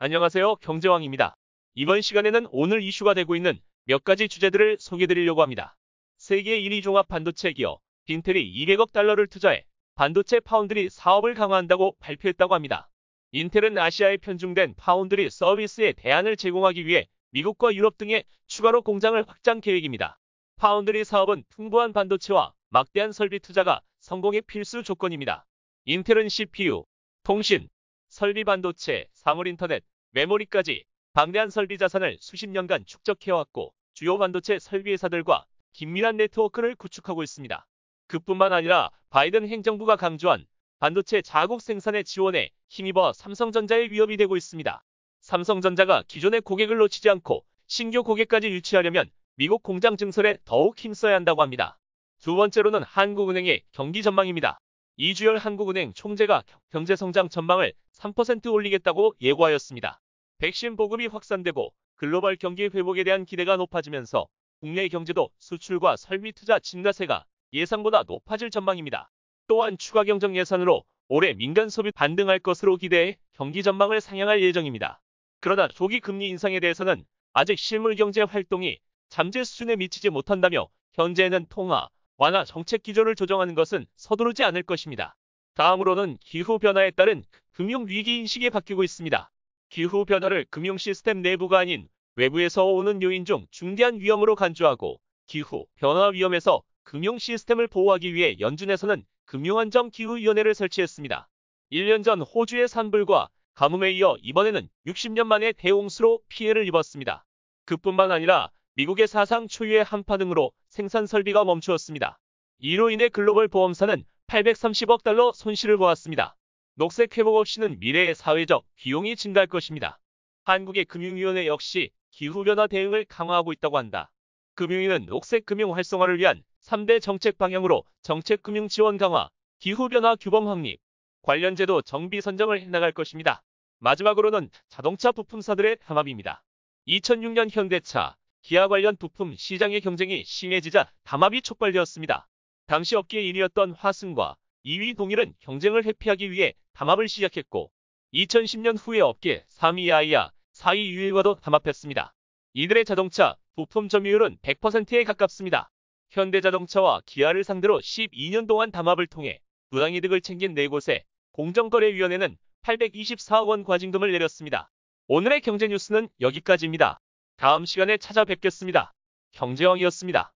안녕하세요. 경제왕입니다. 이번 시간에는 오늘 이슈가 되고 있는 몇 가지 주제들을 소개드리려고 합니다. 세계 1위 종합 반도체 기업 인텔이 200억 달러를 투자해 반도체 파운드리 사업을 강화한다고 발표했다고 합니다. 인텔은 아시아에 편중된 파운드리 서비스에 대안을 제공하기 위해 미국과 유럽 등에 추가로 공장을 확장 계획입니다. 파운드리 사업은 풍부한 반도체와 막대한 설비 투자가 성공의 필수 조건입니다. 인텔은 CPU, 통신, 설비 반도체, 사물인터넷, 메모리까지 방대한 설비 자산을 수십 년간 축적해왔고 주요 반도체 설비 회사들과 긴밀한 네트워크를 구축하고 있습니다. 그뿐만 아니라 바이든 행정부가 강조한 반도체 자국 생산의 지원에 힘입어 삼성전자의 위협이 되고 있습니다. 삼성전자가 기존의 고객을 놓치지 않고 신규 고객까지 유치하려면 미국 공장 증설에 더욱 힘써야 한다고 합니다. 두 번째로는 한국은행의 경기 전망입니다. 이주열 한국은행 총재가 경제성장 전망을 3% 올리겠다고 예고하였습니다. 백신 보급이 확산되고 글로벌 경기 회복에 대한 기대가 높아지면서 국내 경제도 수출과 설비 투자 증가세가 예상보다 높아질 전망입니다. 또한 추가 경정 예산으로 올해 민간 소비 반등할 것으로 기대해 경기 전망을 상향할 예정입니다. 그러나 조기 금리 인상에 대해서는 아직 실물 경제 활동이 잠재 수준에 미치지 못한다며 현재는 통화, 완화 정책 기조를 조정하는 것은 서두르지 않을 것입니다. 다음으로는 기후변화에 따른 금융위기 인식이 바뀌고 있습니다. 기후변화를 금융시스템 내부가 아닌 외부에서 오는 요인 중 중대한 위험으로 간주하고 기후변화 위험에서 금융시스템을 보호하기 위해 연준에서는 금융안정기후위원회를 설치했습니다. 1년 전 호주의 산불과 가뭄에 이어 이번에는 60년 만에 대홍수로 피해를 입었습니다. 그뿐만 아니라 미국의 사상 초유의 한파 등으로 생산 설비가 멈추었습니다. 이로 인해 글로벌 보험사는 830억 달러 손실을 보았습니다. 녹색 회복 없이는 미래의 사회적 비용이 증가할 것입니다. 한국의 금융위원회 역시 기후변화 대응을 강화하고 있다고 한다. 금융위는 녹색 금융 활성화를 위한 3대 정책 방향으로 정책금융 지원 강화, 기후변화 규범 확립, 관련 제도 정비 선정을 해나갈 것입니다. 마지막으로는 자동차 부품사들의 담합입니다. 2006년 현대차, 기아 관련 부품 시장의 경쟁이 심해지자 담합이 촉발되었습니다. 당시 업계 1위였던 화승과 2위 동일은 경쟁을 회피하기 위해 담합을 시작했고 2010년 후에 업계 3위 아이아, 4위 유일과도 담합했습니다. 이들의 자동차 부품 점유율은 100%에 가깝습니다. 현대자동차와 기아를 상대로 12년 동안 담합을 통해 부당이득을 챙긴 4곳에 공정거래위원회는 824억 원 과징금을 내렸습니다. 오늘의 경제 뉴스는 여기까지입니다. 다음 시간에 찾아뵙겠습니다. 경제왕이었습니다.